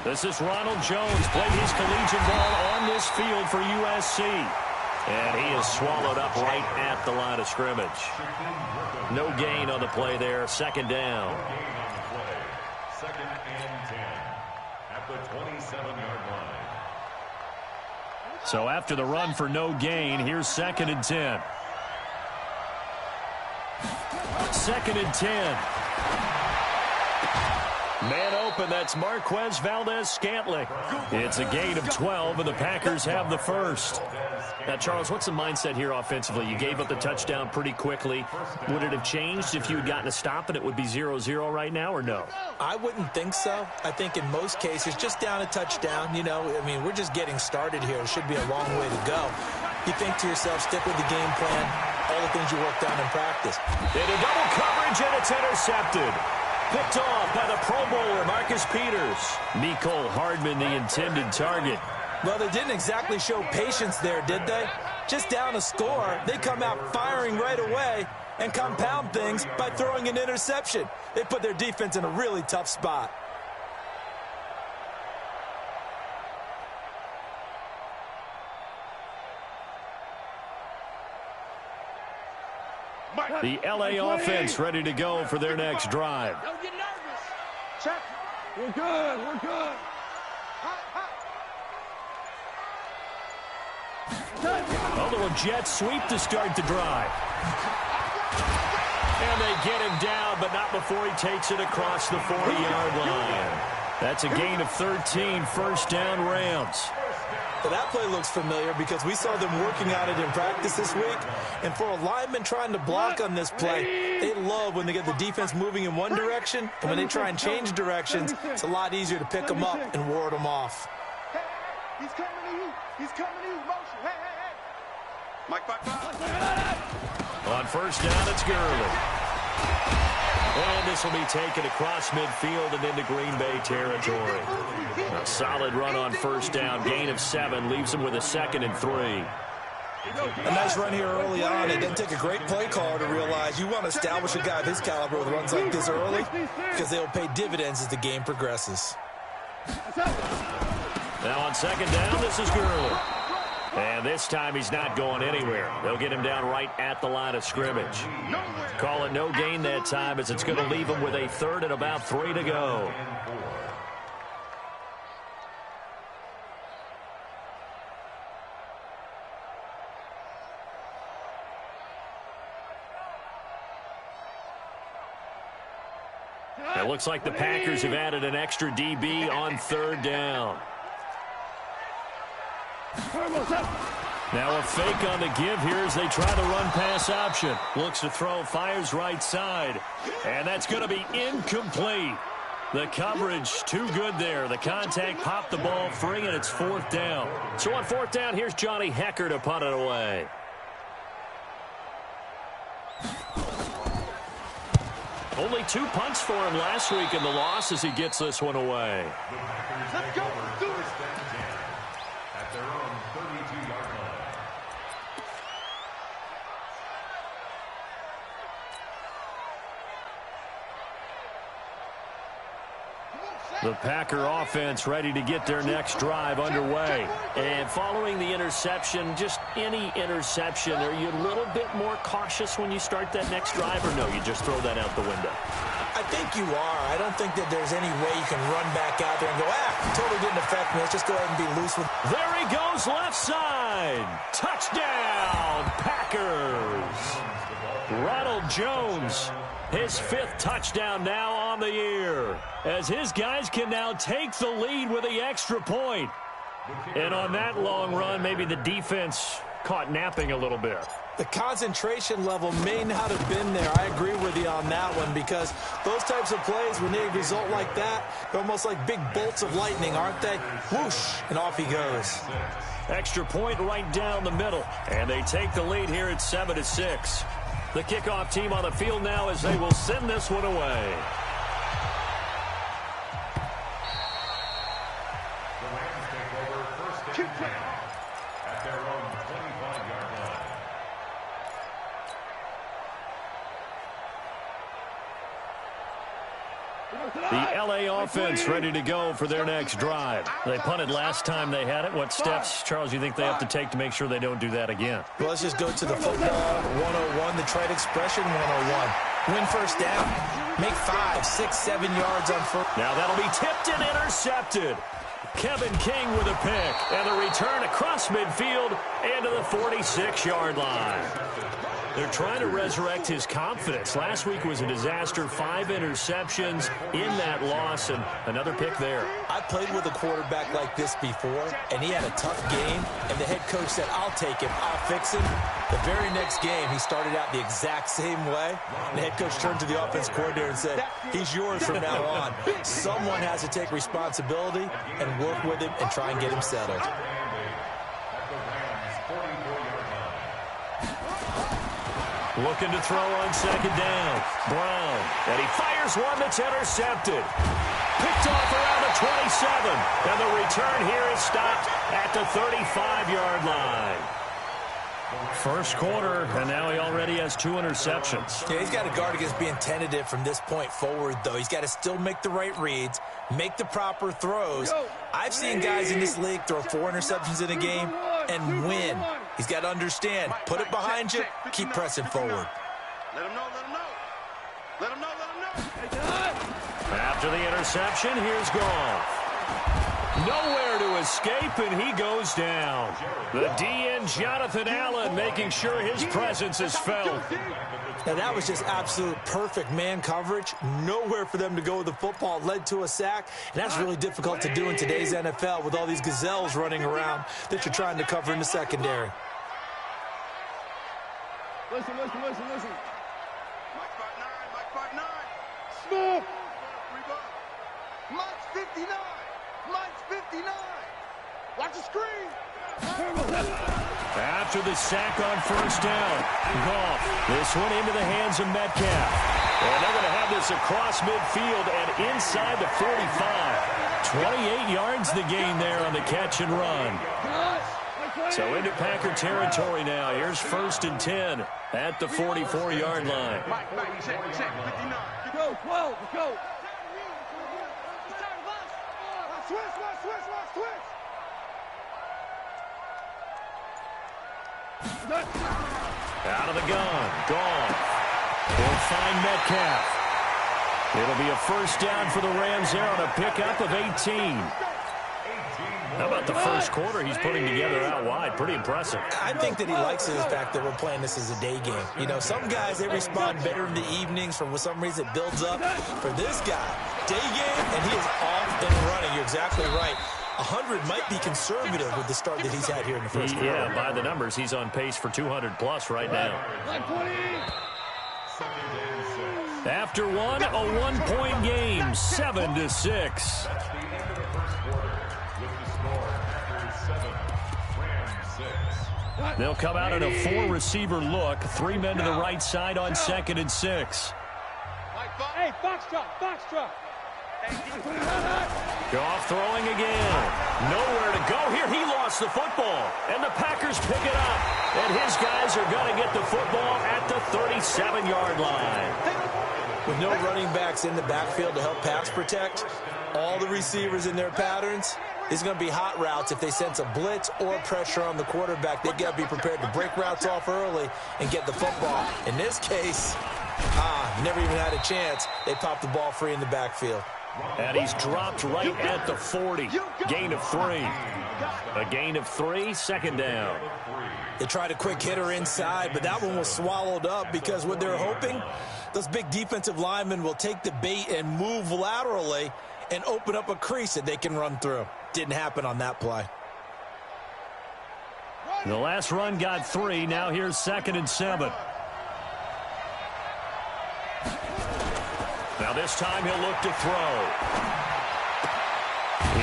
This is Ronald Jones, played his collegiate ball on this field for USC. And he is swallowed up right at the line of scrimmage. No gain on the play there, second down. Second and 10 at the 27-yard line. So after the run for no gain, here's second and 10. Second and 10. Man open, that's Marquez Valdez-Scantling. It's a gain of 12, and the Packers have the first. Now, Charles, what's the mindset here offensively? You gave up the touchdown pretty quickly. Would it have changed if you had gotten a stop and it would be 0-0 right now, or no? I wouldn't think so. I think in most cases, just down a touchdown, you know, I mean, we're just getting started here. It should be a long way to go. You think to yourself, stick with the game plan, all the things you worked on in practice. Into double coverage, and it's intercepted. Picked off by the Pro Bowler, Marcus Peters. Mecole Hardman, the intended target. Well, they didn't exactly show patience there, did they? Just down a score, they come out firing right away and compound things by throwing an interception. They put their defense in a really tough spot. The LA offense ready to go for their next drive. Don't get nervous. Check. We're good. We're good. A little jet sweep to start the drive. And they get him down, but not before he takes it across the 40-yard line. That's a gain of 13, first down Rams. But that play looks familiar because we saw them working on it in practice this week. And for a lineman trying to block on this play, they love when they get the defense moving in one direction. And when they try and change directions, it's a lot easier to pick them up and ward them off. Hey, he's coming to you. He's coming to you. Motion. Hey, hey, hey. Mike, on first down, it's Gurley. And this will be taken across midfield and into Green Bay territory. A solid run on first down, gain of 7, leaves him with a 2nd and 3. A nice run here early on. It doesn't take a great play caller to realize you want to establish a guy of his caliber with runs like this early because they'll pay dividends as the game progresses. Now on second down, this is Gurley. And this time he's not going anywhere. They'll get him down right at the line of scrimmage. Call it no gain that time as it's going to leave him with a 3rd and about 3 to go. It looks like the Packers have added an extra DB on 3rd down. Now a fake on the give here as they try the run-pass option. Looks to throw, fires right side. And that's going to be incomplete. The coverage too good there. The contact popped the ball free, and it's 4th down. So on 4th down, here's Johnny Hekker to punt it away. Only 2 punts for him last week in the loss as he gets this one away. Let's go. Do it. At their own 32-yard line. The Packer offense ready to get their next drive underway. And following the interception, just any interception, are you a little bit more cautious when you start that next drive, or no, you just throw that out the window? I think you are. I don't think that there's any way you can run back out there and go, totally didn't affect me. Let's just go ahead and be loose with. There he goes, left side. Touchdown, Packers. Ronald Jones, his 5th touchdown now on the year, as his guys can now take the lead with the extra point. And on that long run, maybe the defense caught napping a little bit. The concentration level may not have been there. I agree with you on that one because those types of plays, when they result like that, they're almost like big bolts of lightning, aren't they? Whoosh, and off he goes. Extra point right down the middle, and they take the lead here at 7-6. The kickoff team on the field now as they will send this one away. The Rams take over first and 10 at their own 25-yard line. The LA offense ready to go for their next drive. They punted last time they had it. What steps, Charles, you think they have to take to make sure they don't do that again? Well, let's just go to the football 101, the trade expression 101. Win first down, make 5, 6, 7 yards on first. Now that'll be tipped and intercepted. Kevin King with a pick, and the return across midfield and to the 46-yard line. They're trying to resurrect his confidence. Last week was a disaster, 5 interceptions in that loss, and another pick there. I played with a quarterback like this before, and he had a tough game, and the head coach said, I'll take him, I'll fix him. The very next game, he started out the exact same way. The head coach turned to the offense coordinator and said, he's yours from now on. Someone has to take responsibility and work with him and try and get him settled. Looking to throw on second down. Brown. And he fires one that's intercepted. Picked off around the 27. And the return here is stopped at the 35-yard line. First quarter, and now he already has 2 interceptions. Yeah, he's got to guard against being tentative from this point forward, though. He's got to still make the right reads, make the proper throws. I've seen guys in this league throw 4 interceptions in a game and win. He's got to understand, put it behind you, keep pressing forward. Let him know, let him know. Let him know, let him know. After the interception, here's Goff. Nowhere to escape, and he goes down. The DN, Jonathan Allen, making sure his presence is felt. Now, that was just absolute perfect man coverage. Nowhere for them to go with the football. Led to a sack, and that's really difficult to do in today's NFL with all these gazelles running around that you're trying to cover in the secondary. Listen. Mike 5-9, Mike 5-9. Smooth. Mike's 59. Mike's 59. Watch the screen. After the sack on first down, Goff. This one into the hands of Metcalf. And they're going to have this across midfield and inside the 45. 28 yards the gain there on the catch and run. So into Packer territory now. Here's 1st and 10 at the 44-yard line. Mike, check, 59. Go, 12, go. Switch. Out of the gun. Goff. He'll find Metcalf. It'll be a first down for the Rams there on a pickup of 18. How about the first quarter he's putting together out wide? Pretty impressive. I think that he likes the fact that we're playing this as a day game. You know, some guys, they respond better in the evenings. For some reason, it builds up. For this guy, day game, and he is off and running. You're exactly right. 100 might be conservative with the start that he's had here in the first quarter. Yeah, by the numbers, he's on pace for 200-plus right now. After one, a one-point game, 7-6. They'll come out in a 4-receiver look. 3 men to the right side on 2nd and 6. Hey, Foxtrot. Goff throwing again. Nowhere to go here. He lost the football. And the Packers pick it up. And his guys are going to get the football at the 37-yard line. With no running backs in the backfield to help pass protect, all the receivers in their patterns, it's going to be hot routes. If they sense a blitz or pressure on the quarterback, they got to be prepared to break routes off early and get the football. In this case, never even had a chance. They popped the ball free in the backfield. And he's dropped right at the 40. Gain of 3. A gain of 3, 2nd down. They tried a quick hitter inside, but that one was swallowed up because what they're hoping, those big defensive linemen will take the bait and move laterally and open up a crease that they can run through. Didn't happen on that play. The last run got 3. Now here's 2nd and 7. Now this time he'll look to throw.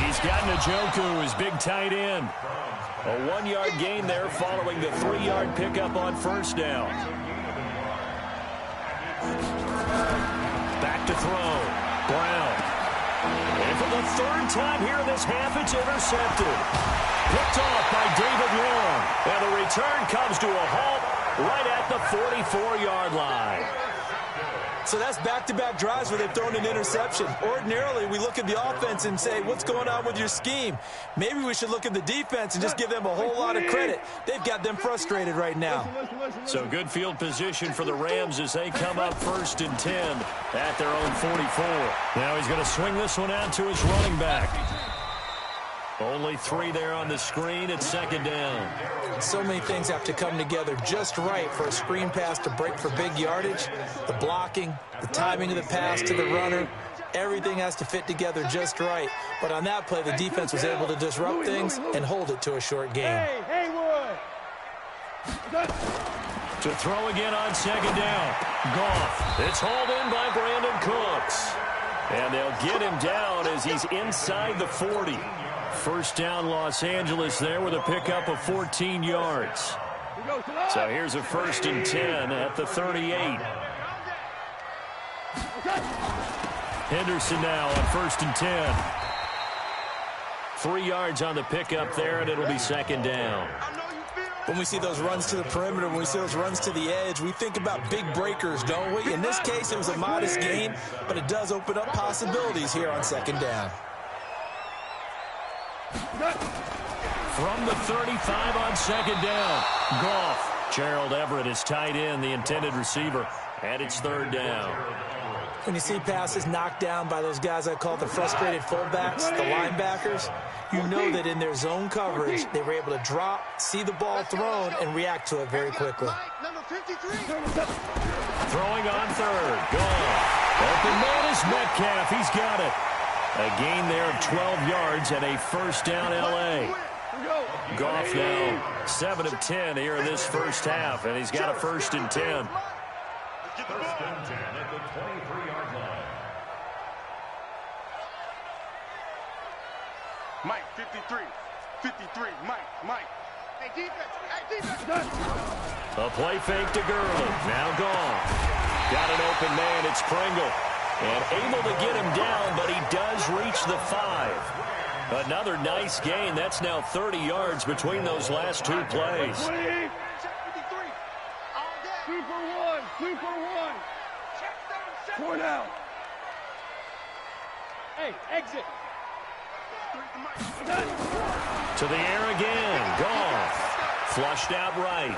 He's got Njoku, his big tight end. A 1-yard gain there following the 3-yard pickup on first down. Back to throw. Brown. And for the 3rd time here in this half, it's intercepted. Picked off by David Long. And the return comes to a halt right at the 44-yard line. So that's back-to-back drives where they've thrown an interception. Ordinarily, we look at the offense and say, what's going on with your scheme? Maybe we should look at the defense and just give them a whole lot of credit. They've got them frustrated right now. So good field position for the Rams as they come up 1st and 10 at their own 44. Now he's going to swing this one out to his running back. Only 3 there on the screen at 2nd down. So many things have to come together just right for a screen pass to break for big yardage. The blocking, the timing of the pass to the runner, everything has to fit together just right. But on that play, the defense was able to disrupt things and hold it to a short game. To throw again on 2nd down. Goff. It's hauled in by Brandon Cooks. And they'll get him down as he's inside the 40. 1st down Los Angeles there with a pickup of 14 yards. So here's a 1st and 10 at the 38. Henderson now on 1st and 10. 3 yards on the pickup there, and it'll be 2nd down. When we see those runs to the perimeter, when we see those runs to the edge, we think about big breakers, don't we? In this case, it was a modest gain, but it does open up possibilities here on 2nd down. From the 35 on 2nd down. Goff. Gerald Everett is tight end, the intended receiver, and it's 3rd down. When you see passes knocked down by those guys I call the frustrated fullbacks, the linebackers, you know that in their zone coverage, they were able to drop, see the ball thrown, and react to it very quickly. Throwing on 3rd. Goff. Open man is Metcalf. He's got it. A gain there of 12 yards and a 1st down L.A. Goff now 7 of 10 here in this 1st half, and he's got a 1st and 10. 1st and 10 at the 23-yard line. Mike, 53. 53. Mike. Hey, defense. A play fake to Gurley. Now Goff. Got an open man. It's Pringle. And able to get him down, but he does reach the 5. Another nice gain. That's now 30 yards between those last 2 plays. 2 for 1. 4 down. Hey, exit. To the air again. Goff. Flushed out right.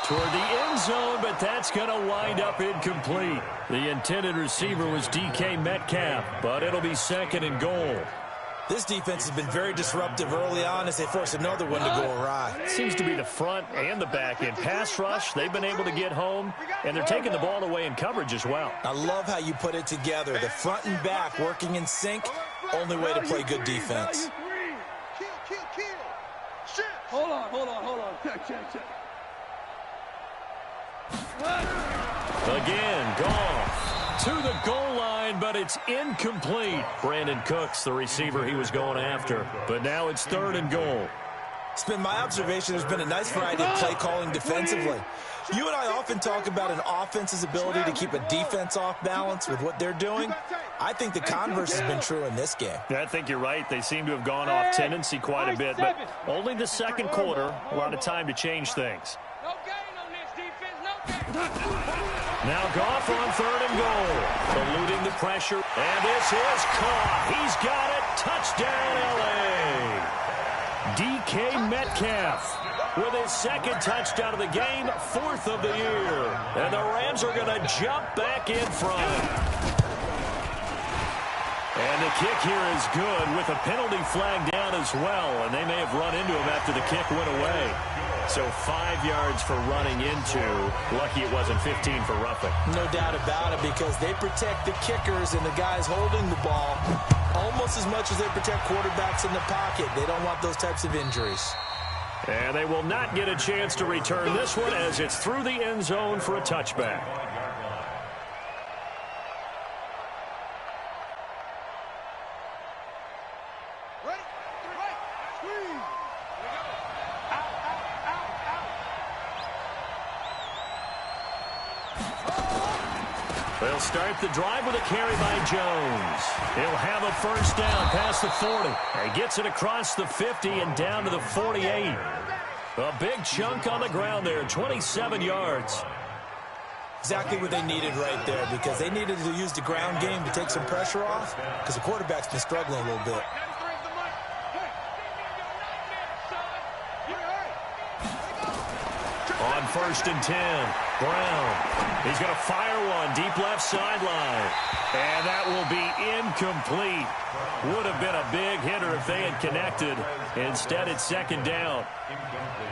Toward the end zone, but that's going to wind up incomplete. The intended receiver was DK Metcalf, but it'll be 2nd and goal. This defense has been very disruptive early on as they force another one to go awry. Seems to be the front and the back end. Pass rush, they've been able to get home, and they're taking the ball away in coverage as well. I love how you put it together. The front and back working in sync, only way to play good defense. Hold on. Check. Again, Goff to the goal line, but it's incomplete. Brandon Cooks, the receiver he was going after. But now it's 3rd and goal. It's been my observation there's been a nice variety of play calling defensively. You and I often talk about an offense's ability to keep a defense off balance with what they're doing. I think the converse has been true in this game. I think you're right. They seem to have gone off tendency quite a bit, but only the 2nd quarter, a lot of time to change things. No gain on this defense, no gain. Now Goff on 3rd and goal. Eluding the pressure. And this is caught. He's got it. Touchdown, L.A. DK Metcalf with his 2nd touchdown of the game, 4th of the year. And the Rams are going to jump back in front. And the kick here is good with a penalty flag down as well. And they may have run into him after the kick went away. So 5 yards for running into. Lucky it wasn't 15 for roughing. No doubt about it, because they protect the kickers and the guys holding the ball almost as much as they protect quarterbacks in the pocket. They don't want those types of injuries. And they will not get a chance to return this one as it's through the end zone for a touchback. They'll start the drive with a carry by Jones. He'll have a 1st down past the 40. He gets it across the 50 and down to the 48. A big chunk on the ground there, 27 yards. Exactly what they needed right there, because they needed to use the ground game to take some pressure off, because the quarterback's been struggling a little bit. On 1st and 10, Brown. He's going to fire one deep left sideline. And that will be incomplete. Would have been a big hitter if they had connected. Instead, it's 2nd down.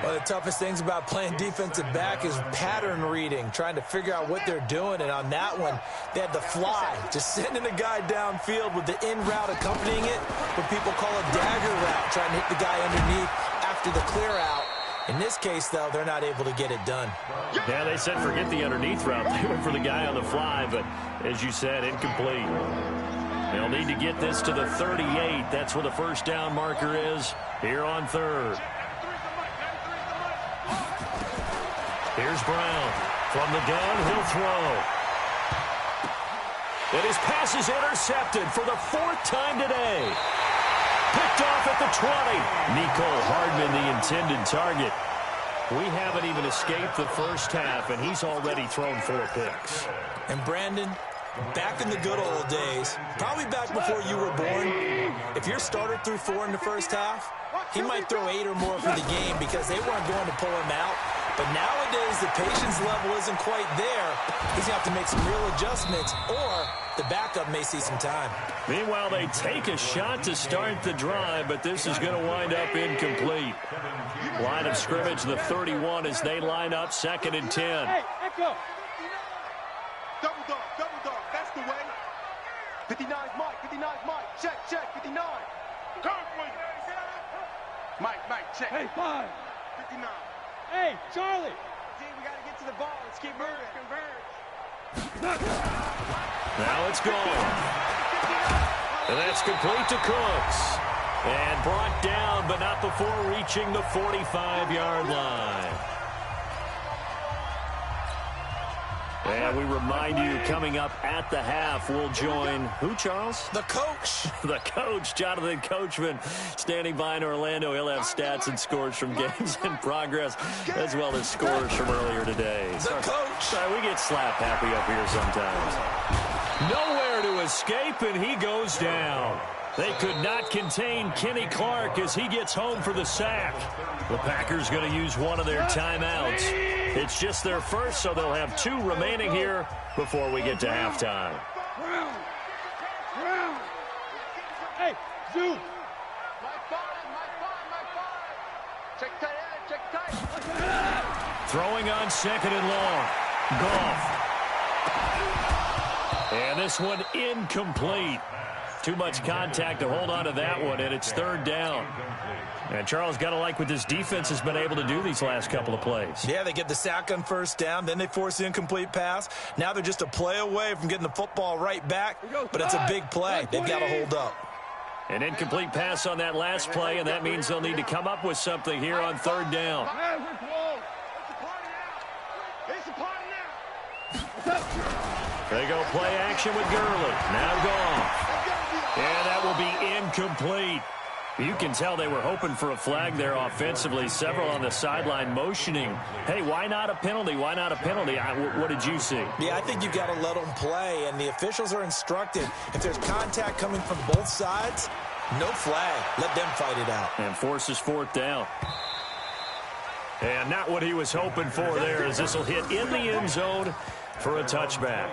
One of the toughest things about playing defensive back is pattern reading, trying to figure out what they're doing. And on that one, they had the fly, just sending a guy downfield with the in route accompanying it, what people call a dagger route, trying to hit the guy underneath after the clear out. In this case, though, they're not able to get it done. Yeah, they said forget the underneath route. They went for the guy on the fly, but as you said, incomplete. They'll need to get this to the 38. That's where the 1st down marker is here on 3rd. Here's Brown. From the gun, he'll throw. And his pass is intercepted for the 4th time today. Picked off at the 20. Nico Hardman, the intended target. We haven't even escaped the first half, and he's already thrown 4 picks. And Brandon, back in the good old days, probably back before you were born, if your starter threw 4 in the first half, he might throw 8 or more for the game because they weren't going to pull him out. But nowadays, the patience level isn't quite there. He's going to have to make some real adjustments, or the backup may see some time. Meanwhile, they take a shot to start the drive, but this is going to wind up incomplete. Line of scrimmage, the 31, as they line up 2nd and 10. Hey, Echo. Double dog, that's the way. 59's Mike, 59's Mike. Check, 59. Mike, check. Hey, 5. 59. Hey, Charlie. D, we got to get to the ball. Let's keep moving. Converge. Now it's gone. And that's complete to Cooks. And brought down, but not before reaching the 45-yard line. And we remind you, coming up at the half, we'll join who, Charles? The coach. The coach, Jonathan Coachman, standing by in Orlando. He'll have stats and scores from games in progress, as well as scores from earlier today. The coach. Sorry, we get slap happy up here sometimes. Nowhere to escape, and he goes down. They could not contain Kenny Clark as he gets home for the sack. The Packers going to use one of their timeouts. It's just their first, so they'll have 2 remaining here before we get to halftime. Hey, Zoo. Throwing on 2nd and long. Goff. And this one incomplete. Too much contact to hold on to that one, and it's 3rd down. And Charles, got to like what this defense has been able to do these last couple of plays. Yeah, they get the sack on 1st down, then they force the incomplete pass. Now they're just a play away from getting the football right back, but it's a big play. They've got to hold up. An incomplete pass on that last play, and that means they'll need to come up with something here on 3rd down. They go play action with Gurley. Now gone. And that will be incomplete. You can tell they were hoping for a flag there offensively. Several on the sideline motioning. Hey, why not a penalty? Why not a penalty? What did you see? Yeah, I think you've got to let them play, and the officials are instructed. If there's contact coming from both sides, no flag. Let them fight it out. And forces 4th down. And not what he was hoping for there, as this will hit in the end zone for a touchback.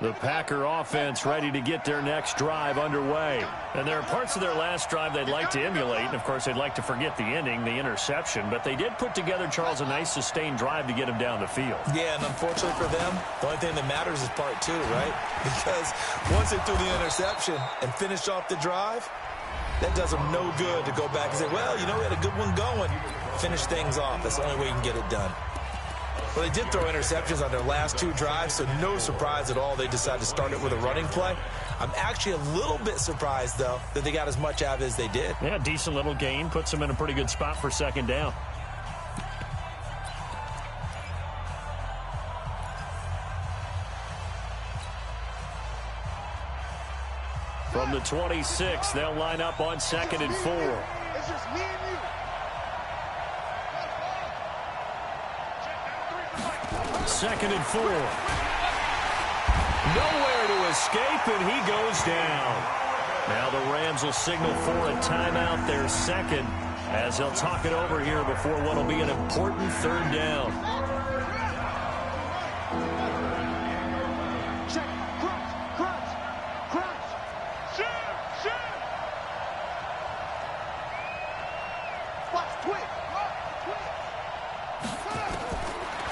The Packer offense ready to get their next drive underway. And there are parts of their last drive they'd like to emulate. And, of course, they'd like to forget the ending, the interception. But they did put together, Charles, a nice sustained drive to get him down the field. Yeah, and unfortunately for them, the only thing that matters is part 2, right? Because once they threw the interception and finished off the drive, that does them no good to go back and say, well, you know, we had a good one going. Finish things off. That's the only way you can get it done. Well, they did throw interceptions on their last 2 drives, so no surprise at all they decided to start it with a running play. I'm actually a little bit surprised, though, that they got as much out of it as they did. Yeah, decent little gain. Puts them in a pretty good spot for 2nd down. From the 26, they'll line up on 2nd and 4. It's just me and you. 2nd and 4. Nowhere to escape, and he goes down. Now the Rams will signal for a timeout, their second, as they'll talk it over here before what will be an important 3rd down. Check. Crunch. Shoot. Watch, twitch.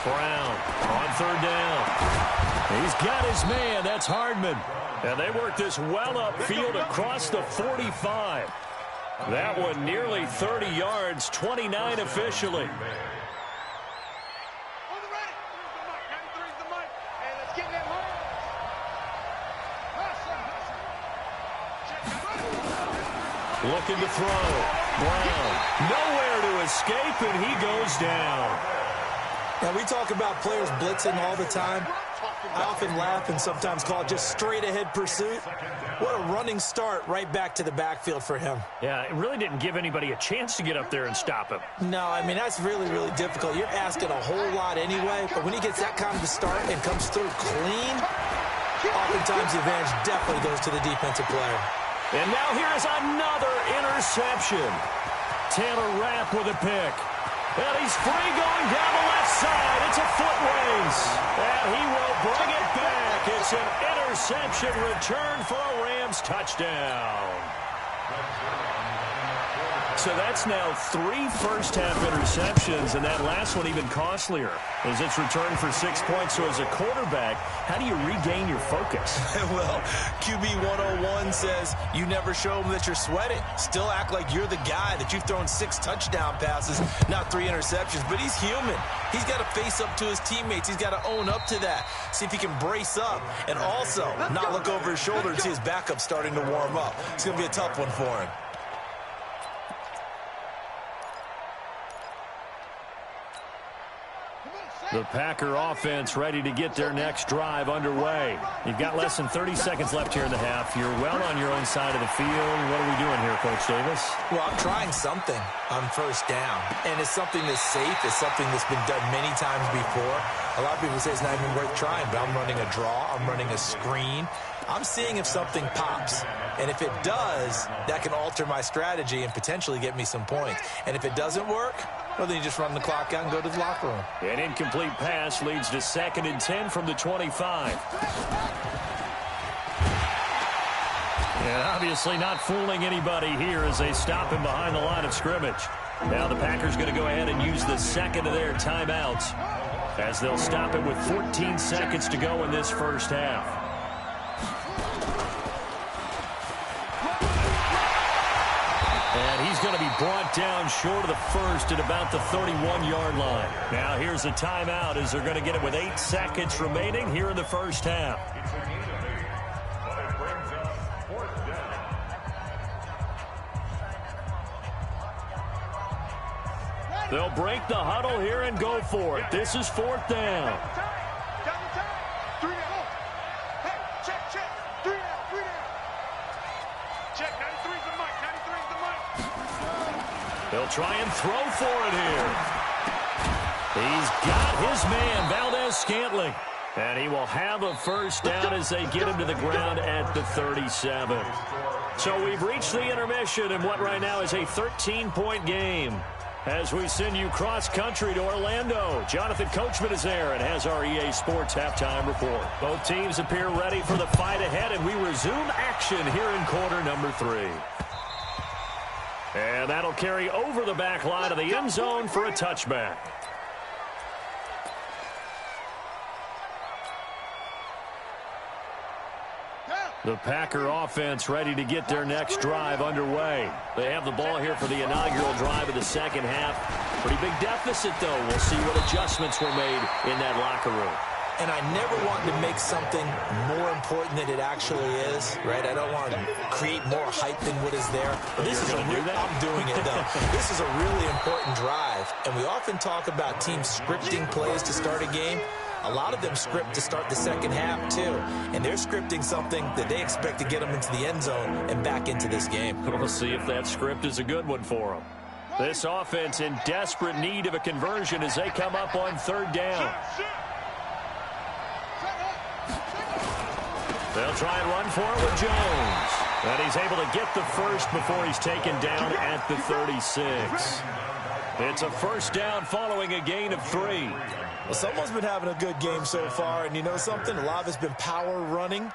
Brown on 3rd down. He's got his man. That's Hardman. And they work this well upfield across the 45. That one nearly 30 yards, 29 officially. On the right. 93's the mic. Hey, let's get that home. Looking to throw. Brown. Nowhere to escape, and he goes down. Now, we talk about players blitzing all the time. I often laugh and sometimes call it just straight-ahead pursuit. What a running start right back to the backfield for him. Yeah, it really didn't give anybody a chance to get up there and stop him. No, I mean, that's really, really difficult. You're asking a whole lot anyway, but when he gets that kind of a start and comes through clean, oftentimes the advantage definitely goes to the defensive player. And now here is another interception. Taylor Rapp with a pick. And he's free going down the left side. It's a foot race. And he will bring it back. It's an interception return for a Rams touchdown. So that's now 3 first-half interceptions, and that last one even costlier as it's returned for 6 points. So as a quarterback, how do you regain your focus? Well, QB 101 says you never show them that you're sweating. Still act like you're the guy, that you've thrown 6 touchdown passes, not 3 interceptions. But he's human. He's got to face up to his teammates. He's got to own up to that. See if he can brace up and also not look over his shoulder and see his backup starting to warm up. It's going to be a tough one for him. The Packer offense ready to get their next drive underway. You've got less than 30 seconds left here in the half. You're well on your own side of the field. What are we doing here, Coach Davis? Well, I'm trying something on first down, and it's something that's safe. It's something that's been done many times before. A lot of people say it's not even worth trying, but I'm running a draw. I'm running a screen. I'm seeing if something pops. And if it does, that can alter my strategy and potentially get me some points. And if it doesn't work, well, then you just run the clock out and go to the locker room. An incomplete pass leads to 2nd and 10 from the 25. And obviously not fooling anybody here as they stop him behind the line of scrimmage. Now the Packers going to go ahead and use the second of their timeouts as they'll stop it with 14 seconds to go in this first half. And he's going to be brought down short of the first at about the 31-yard line. Now here's a timeout as they're going to get it with 8 seconds remaining here in the first half. They'll break the huddle here and go for it. This is 4th down. They'll try and throw for it here. He's got his man, Valdez-Scantling. And he will have a first down as they get him to the ground at the 37. So we've reached the intermission in what right now is a 13-point game. As we send you cross-country to Orlando, Jonathan Coachman is there and has our EA Sports halftime report. Both teams appear ready for the fight ahead, and we resume action here in quarter number 3. And that'll carry over the back line of the end zone for a touchback. The Packer offense ready to get their next drive underway. They have the ball here for the inaugural drive of the second half. Pretty big deficit, though. We'll see what adjustments were made in that locker room. And I never want to make something more important than it actually is, right? I don't want to create more hype than what is there. But this is I'm doing it, though. This is a really important drive. And we often talk about teams scripting plays to start a game. a lot of them script to start the second half, too. And they're scripting something that they expect to get them into the end zone and back into this game. We'll see if that script is a good one for them. This offense in desperate need of a conversion as they come up on third down. They'll try and run for it with Jones. And he's able to get the first before he's taken down at the 36. It's a first down following a gain of 3. Well, someone's been having a good game so far, and you know something? A lot of it's been power running.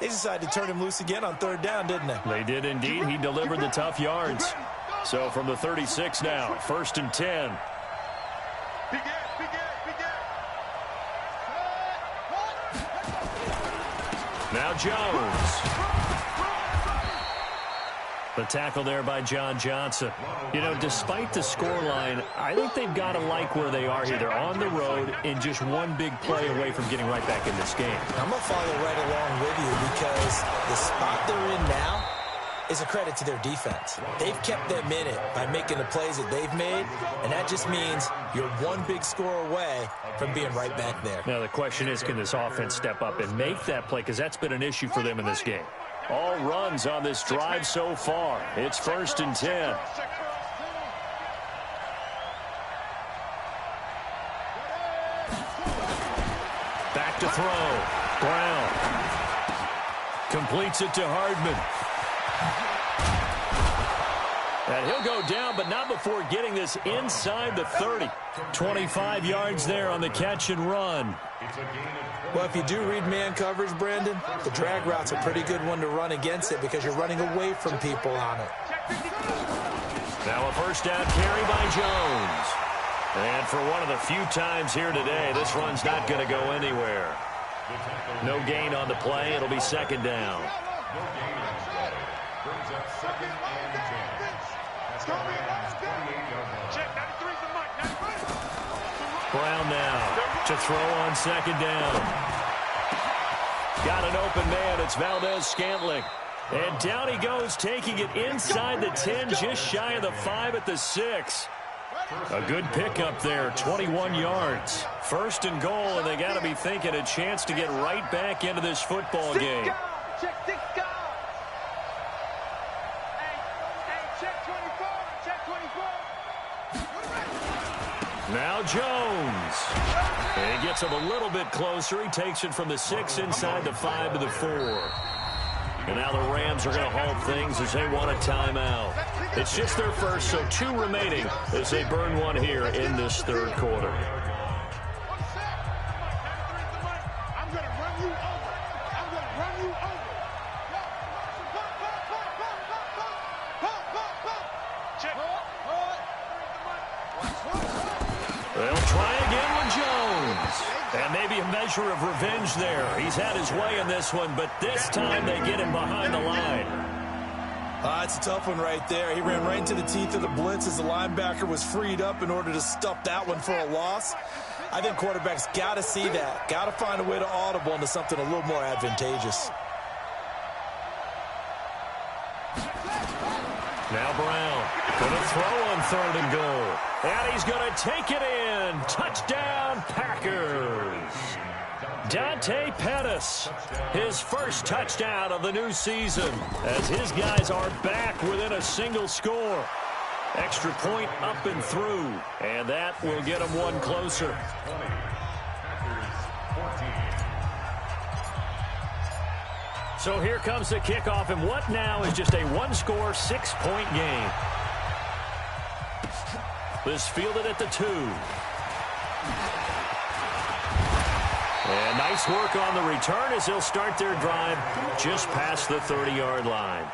They decided to turn him loose again on third down, didn't they? They did indeed. He delivered the tough yards. So from the 36 now, 1st and 10. Now Jones. The tackle there by John Johnson. You know, despite the scoreline, I think they've got to like where they are here. They're on the road and just one big play away from getting right back in this game. I'm going to follow right along with you because the spot they're in now is a credit to their defense. They've kept them in it by making the plays that they've made, and that just means you're one big score away from being right back there. Now the question is, can this offense step up and make that play? Because that's been an issue for them in this game. All runs on this drive so far. It's 1st and 10. Back to throw. Brown completes it to Hardman. And he'll go down, but not before getting this inside the 30. 25 yards there on the catch and run. Well, if you do read man coverage, Brandon, the drag route's a pretty good one to run against it because you're running away from people on it. Now a first down carry by Jones. And for one of the few times here today, this run's not going to go anywhere. No gain on the play. It'll be 2nd down. Brown now to throw on 2nd down. Got an open man. It's Valdez-Scantling. And down he goes, taking it inside the 10, just shy of the 5 at the 6. A good pickup there, 21 yards. 1st and goal, and they got to be thinking a chance to get right back into this football game. Now Jones. And he gets him a little bit closer. He takes it from the 6 inside the 5 to the 4. And now the Rams are going to halt things as they want a timeout. It's just their first, so 2 remaining as they burn one here in this 3rd quarter. They'll try again with Jones. And maybe a measure of revenge there. He's had his way in this one, but this time they get him behind the line. It's a tough one right there. He ran right into the teeth of the blitz as the linebacker was freed up in order to stuff that one for a loss. I think quarterbacks got to see that. Got to find a way to audible into something a little more advantageous. Now Brown going to throw on 3rd and goal. And he's going to take it in. Touchdown, Packers. Dante Pettis, his first touchdown of the new season, as his guys are back within a single score. Extra point up and through, and that will get them one closer. So here comes the kickoff, and what now is just a one-score, 6-point game. This fielded at the 2. And nice work on the return as they'll start their drive just past the 30-yard line.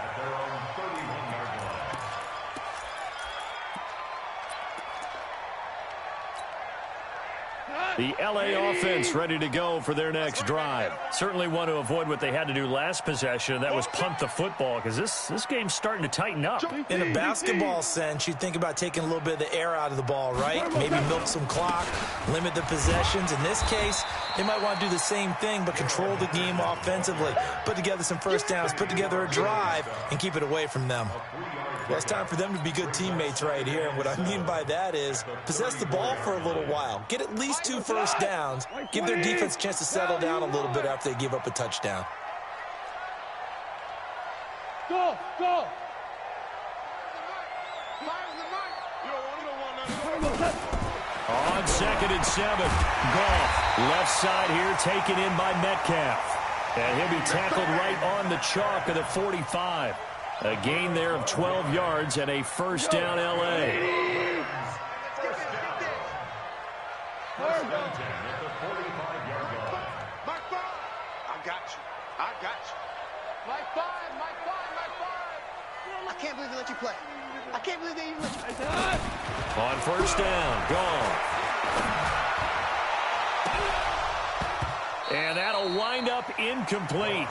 The LA offense ready to go for their next drive. Certainly want to avoid what they had to do last possession. That was punt the football, because this game's starting to tighten up. In a basketball sense, you think about taking a little bit of the air out of the ball, right? Maybe milk some clock, limit the possessions. In this case, they might want to do the same thing, but control the game offensively. Put together some first downs, put together a drive, and keep it away from them. Well, it's time for them to be good teammates right here. And what I mean by that is possess the ball for a little while. Get at least 2 first downs. Give their defense a chance to settle down a little bit after they give up a touchdown. Go, go. On 2nd and 7, Goff, left side here, taken in by Metcalf. And he'll be tackled right on the chalk of the 45. A gain there of 12 yards and a first down, L.A. I can't believe they let you play. I can't believe they even let you play. On first down, Goff. And that'll wind up incomplete.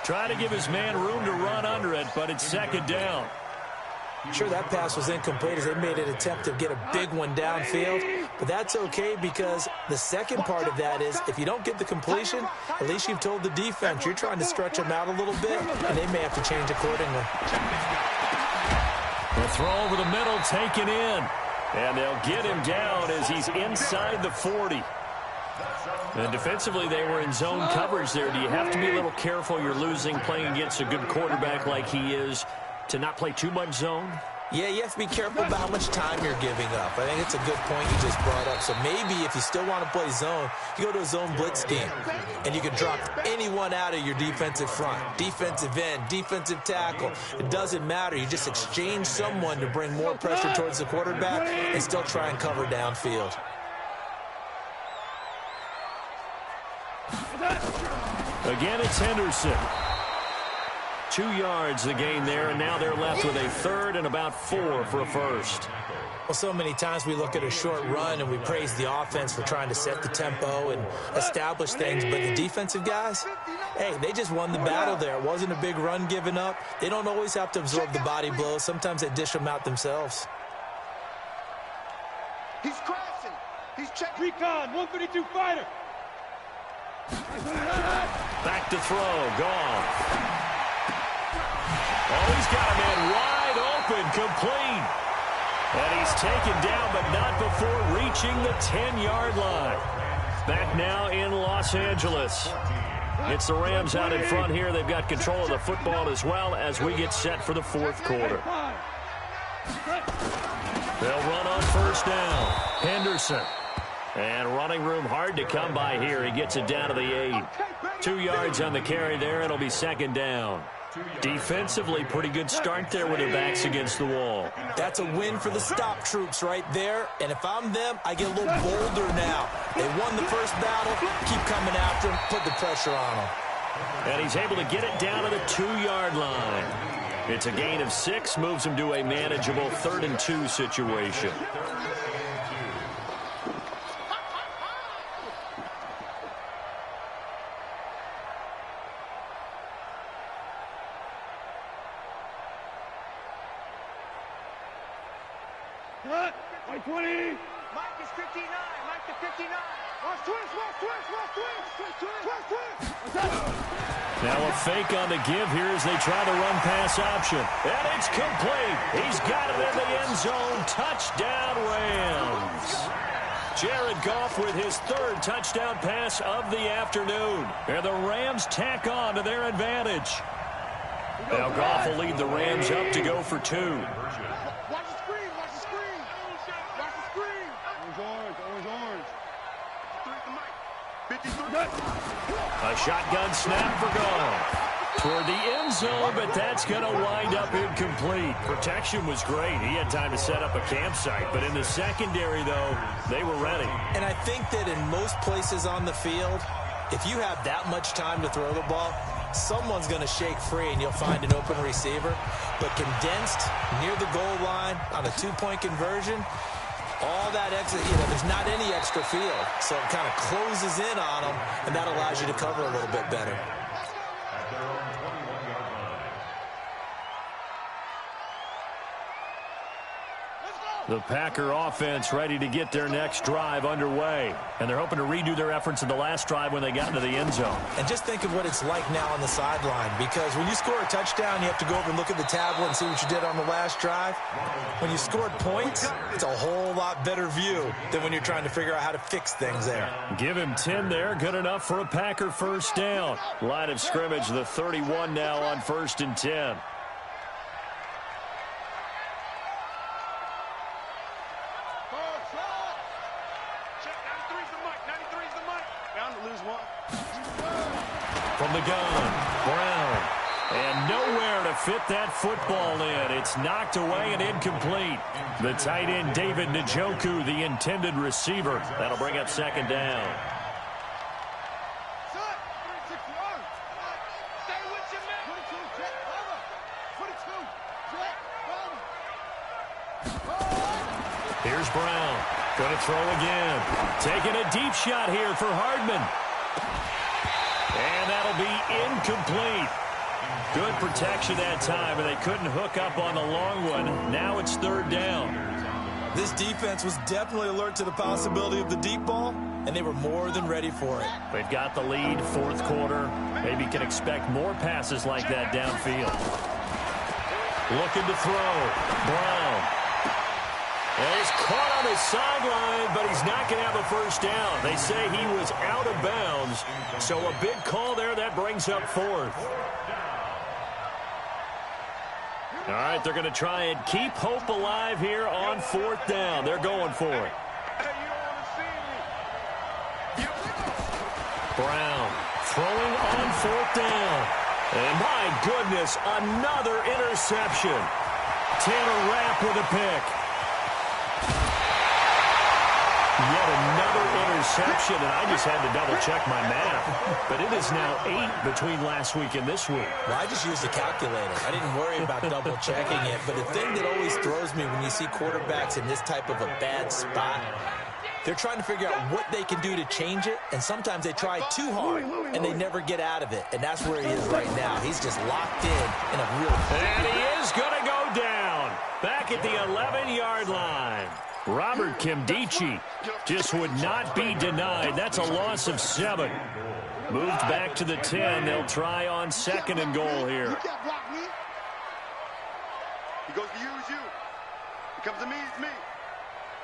Trying to give his man room to run under it, but it's 2nd down. Sure, that pass was incomplete as they made an attempt to get a big one downfield, but that's okay because the second part of that is if you don't get the completion, at least you've told the defense you're trying to stretch them out a little bit, and they may have to change accordingly. The throw over the middle taken in, and they'll get him down as he's inside the 40. And defensively, they were in zone coverage there. Do you have to be a little careful? You're losing, playing against a good quarterback like he is, to not play too much zone? Yeah, you have to be careful about how much time you're giving up. I think it's a good point you just brought up. So maybe if you still want to play zone, you go to a zone blitz scheme, and you can drop anyone out of your defensive front, defensive end, defensive tackle. It doesn't matter. You just exchange someone to bring more pressure towards the quarterback and still try and cover downfield. Again, it's Henderson. 2 yards the gain there, and now they're left with a 3rd and about 4 for a first. Well, so many times we look at a short run and we praise the offense for trying to set the tempo and establish things, but the defensive guys, hey, they just won the battle there. It wasn't a big run given up. They don't always have to absorb the body blows. Sometimes they dish them out themselves. He's crashing. He's checking. Recon, 132 fighter. Back to throw, Goff. Oh, he's got a man wide open, complete. And he's taken down, but not before reaching the 10-yard line. Back now in Los Angeles. It's the Rams out in front here. They've got control of the football as well as we get set for the 4th quarter. They'll run on first down. Henderson. And running room hard to come by here. He gets it down to the 8. 2 yards on the carry there. It'll be 2nd down. Defensively, pretty good start there with their backs against the wall. That's a win for the stop troops right there. And if I'm them, I get a little bolder now. They won the first battle. Keep coming after them. Put the pressure on them. And he's able to get it down to the 2-yard line. It's a gain of 6. Moves him to a manageable 3rd and 2 situation. White 20. Mike is 59. Mike to 59. Watch twist. Now a fake on the give here as they try the run-pass option. And it's complete. He's got it in the end zone. Touchdown, Rams. Jared Goff with his 3rd touchdown pass of the afternoon. And the Rams tack on to their advantage. Now Goff will lead the Rams up to go for 2. Watch the screen. Watch the screen. Watch the screen. Orange. 53. A shotgun snap for Goff. Toward the end zone, but that's going to wind up incomplete. Protection was great. He had time to set up a campsite, but in the secondary, though, they were ready. And I think that in most places on the field, if you have that much time to throw the ball, someone's going to shake free and you'll find an open receiver. But condensed near the goal line on a 2-point conversion, all that extra, there's not any extra field. So it kind of closes in on them, and that allows you to cover a little bit better. At their own 21-yard line. Let's go. The Packer offense ready to get their next drive underway. And they're hoping to redo their efforts in the last drive when they got into the end zone. And just think of what it's like now on the sideline, because when you score a touchdown, you have to go over and look at the tablet and see what you did on the last drive. When you scored points, it's a whole lot better view than when you're trying to figure out how to fix things there. Give him 10 there. Good enough for a Packer first down. Line of scrimmage, the 31 now on 1st and 10. From the gun, Brown. And nowhere to fit that football in. It's knocked away and incomplete. The tight end, David Njoku, the intended receiver. That'll bring up 2nd down. Here's Brown. Going to throw again. Taking a deep shot here for Hardman. And that'll be incomplete. Good protection that time, and they couldn't hook up on the long one. Now it's 3rd down. This defense was definitely alert to the possibility of the deep ball, and they were more than ready for it. They've got the lead, 4th quarter. Maybe can expect more passes like that downfield. Looking to throw. Brown. And he's caught on the sideline, but he's not going to have a first down. They say he was out of bounds, so a big call there. That brings up 4th. All right, they're going to try and keep hope alive here on 4th down. They're going for it. Brown throwing on 4th down. And my goodness, another interception. Tanner Rapp with a pick. Yet another interception, and I just had to double-check my math. But it is now 8 between last week and this week. Well, I just used a calculator. I didn't worry about double-checking it. But the thing that always throws me when you see quarterbacks in this type of a bad spot, they're trying to figure out what they can do to change it, and sometimes they try too hard, and they never get out of it. And that's where he is right now. He's just locked in a real... And he is going to go down back at the 11-yard line. Robert Kimdichie just would not be denied. That's a loss of 7. Moved back to the 10. They'll try on 2nd and goal here. You can't block me. He goes to use you. He comes to me, it's me.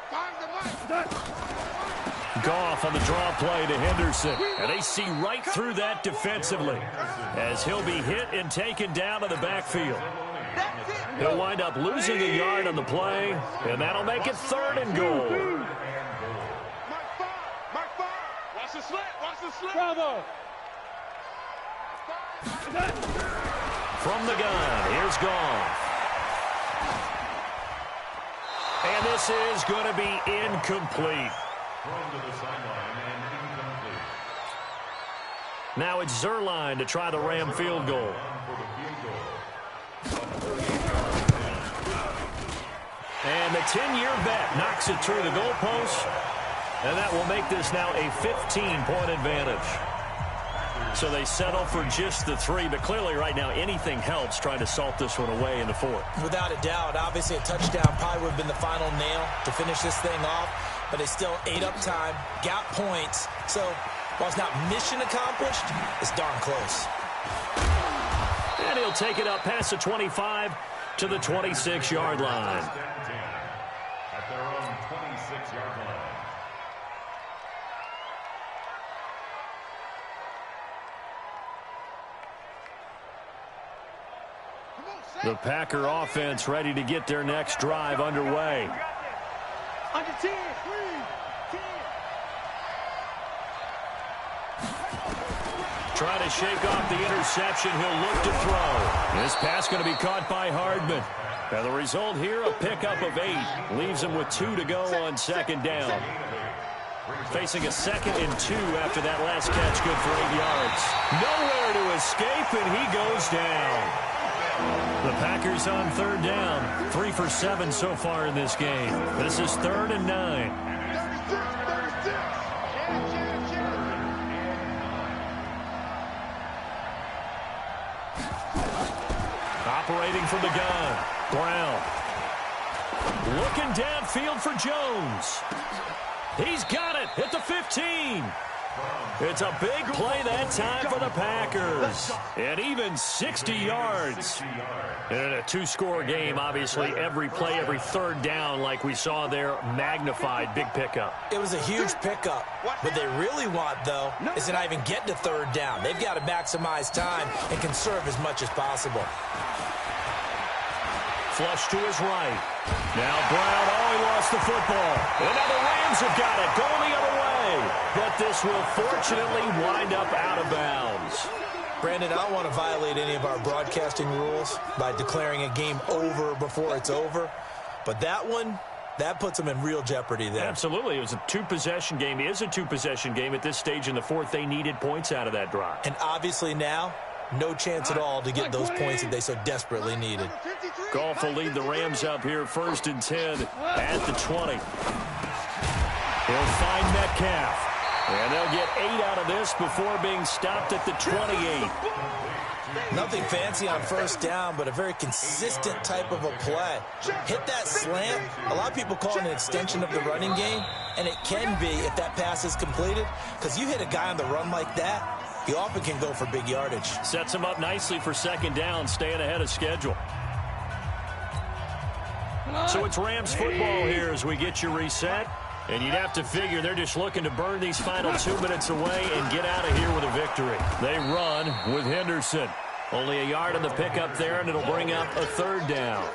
Finds the mic. Goff on the draw play to Henderson. And they see right through that defensively as he'll be hit and taken down to the backfield. He'll wind up losing a yard on the play, and that'll make it 3rd and goal. Mark 5. Watch the slant. Watch the slant. Bravo. From the gun, here's Goff. And this is going to be incomplete. Now it's Zerline to try the Ram field goal. And the 10-year vet knocks it through the goalpost, and that will make this now a 15-point advantage. So they settle for just the 3, but clearly right now anything helps trying to salt this one away in the 4th. Without a doubt, obviously a touchdown probably would have been the final nail to finish this thing off, but it's still ate up time, got points, so while it's not mission accomplished, it's darn close. And he'll take it up past the 25 to the 26-yard line. At their own 26-yard line. The Packer offense ready to get their next drive underway. Under 10. Try to shake off the interception. He'll look to throw. This pass going to be caught by Hardman. And the result here, a pickup of 8. Leaves him with 2 to go on 2nd down. Facing a 2nd and 2 after that last catch, good for 8 yards. Nowhere to escape, and he goes down. The Packers on 3rd down. 3 for 7 so far in this game. This is 3rd and 9. Operating from the gun, Brown. Looking downfield for Jones. He's got it at the 15. It's a big play that time for the Packers. And even 60 yards. And in a two-score game, obviously, every play, every third down, like we saw there, magnified, big pickup. It was a huge pickup. What they really want, though, is to not even get to third down. They've got to maximize time and conserve as much as possible. Flush to his right. Now Brown, he lost the football. And now the Rams have got it, going the other way. But this will fortunately wind up out of bounds. Brandon, I don't want to violate any of our broadcasting rules by declaring a game over before it's over. But that one, that puts them in real jeopardy there. Absolutely. It was a two-possession game. It is a two-possession game at this stage in the fourth. They needed points out of that drive. And obviously now, no chance at all to get those points that they so desperately needed. Goff will lead the Rams up here, 1st and 10 at the 20. He'll find Metcalf. And they'll get 8 out of this before being stopped at the 28. Nothing fancy on first down, but a very consistent type of a play. Hit that slant. A lot of people call it an extension of the running game, and it can be if that pass is completed, because you hit a guy on the run like that, he often can go for big yardage. Sets him up nicely for second down, staying ahead of schedule. So it's Rams football here as we get you reset. And you'd have to figure they're just looking to burn these final 2 minutes away and get out of here with a victory. They run with Henderson. Only a yard on the pickup there, and it'll bring up a third down.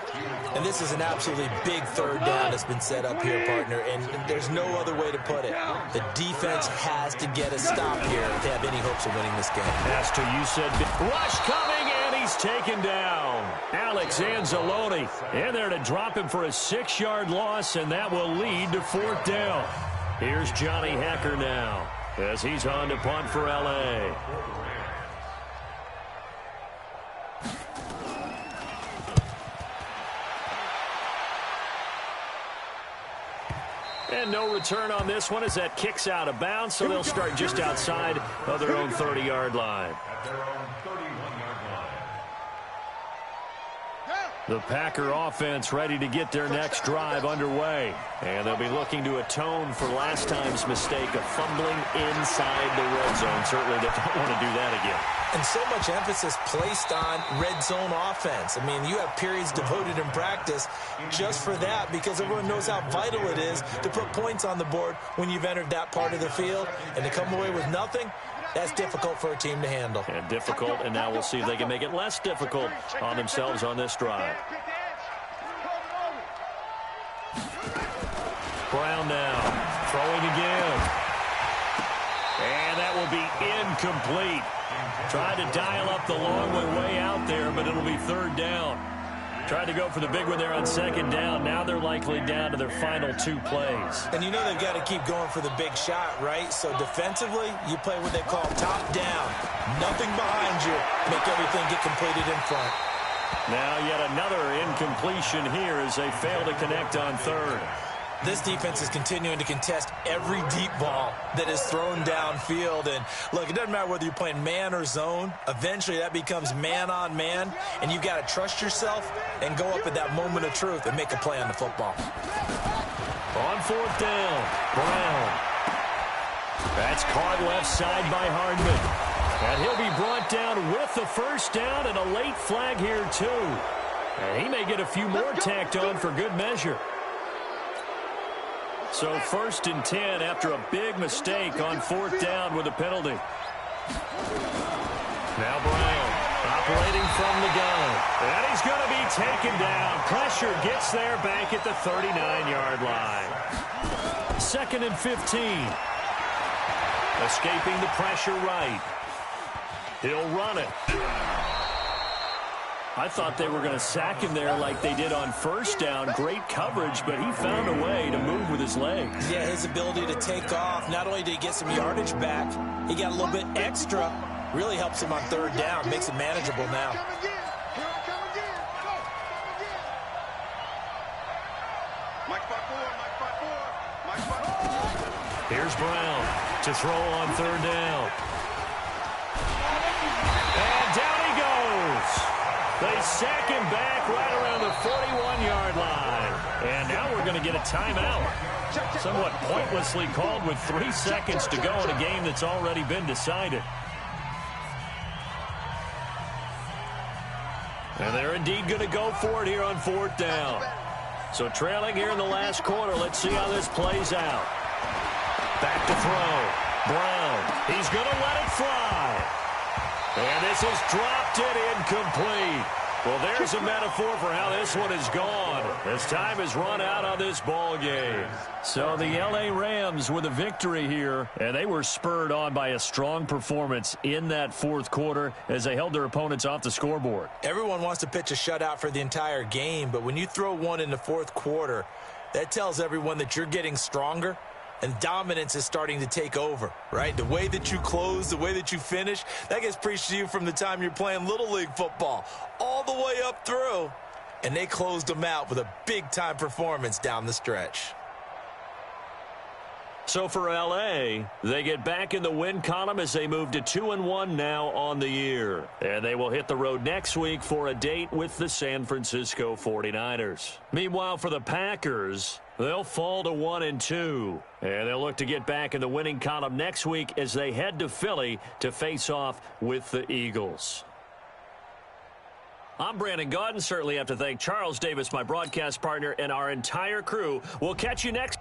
And this is an absolutely big third down that's been set up here, partner, and there's no other way to put it. The defense has to get a stop here if they have any hopes of winning this game. As to you said, rush coming, and he's taken down. Alex Anzalone in there to drop him for a 6-yard loss, and that will lead to 4th down. Here's Johnny Hecker now as he's on to punt for L.A. And no return on this one as that kicks out of bounds, so they'll start just outside of their own 30-yard line. At their own 31-yard line. The Packer offense ready to get their next drive underway. And they'll be looking to atone for last time's mistake of fumbling inside the red zone. Certainly they don't want to do that again. And so much emphasis placed on red zone offense. I mean, you have periods devoted in practice just for that because everyone knows how vital it is to put points on the board when you've entered that part of the field. And to come away with nothing, that's difficult for a team to handle. And difficult, and now we'll see if they can make it less difficult on themselves on this drive. Brown now, throwing again. And that will be incomplete. Tried to dial up the long way out there, but it'll be third down. Tried to go for the big one there on second down. Now they're likely down to their final 2 plays. And you know they've got to keep going for the big shot, right? So defensively, you play what they call top down. Nothing behind you. Make everything get completed in front. Now yet another incompletion here as they fail to connect on third. This defense is continuing to contest every deep ball that is thrown downfield. And, look, it doesn't matter whether you're playing man or zone. Eventually, that becomes man-on-man, and you've got to trust yourself and go up at that moment of truth and make a play on the football. On 4th down, Brown. That's caught left side by Hardman. And he'll be brought down with the first down and a late flag here, too. And he may get a few more tacked on for good measure. So 1st and 10 after a big mistake on 4th down with a penalty. Now Brown operating from the gun. And he's going to be taken down. Pressure gets there back at the 39-yard line. 2nd and 15. Escaping the pressure right. He'll run it. I thought they were going to sack him there like they did on first down. Great coverage, but he found a way to move with his legs. Yeah, his ability to take off. Not only did he get some yardage back, he got a little bit extra. Really helps him on third down. Makes it manageable now. Here's Brown to throw on third down. And down he goes. They sack him back right around the 41-yard line. And now we're going to get a timeout. Somewhat pointlessly called with 3 seconds to go in a game that's already been decided. And they're indeed going to go for it here on 4th down. So trailing here in the last quarter. Let's see how this plays out. Back to throw. Brown. He's going to let it fly. And this has dropped it incomplete. Well, there's a metaphor for how this one is gone as time has run out on this ball game. So the L.A. Rams with a victory here, and they were spurred on by a strong performance in that 4th quarter as they held their opponents off the scoreboard. Everyone wants to pitch a shutout for the entire game, but when you throw one in the 4th quarter, that tells everyone that you're getting stronger. And dominance is starting to take over, right? The way that you close, the way that you finish, that gets preached to you from the time you're playing Little League football all the way up through. And they closed them out with a big-time performance down the stretch. So for L.A., they get back in the win column as they move to 2-1 now on the year. And they will hit the road next week for a date with the San Francisco 49ers. Meanwhile, for the Packers, they'll fall to 1-2. And they'll look to get back in the winning column next week as they head to Philly to face off with the Eagles. I'm Brandon Gaudin. Certainly have to thank Charles Davis, my broadcast partner, and our entire crew. We'll catch you next.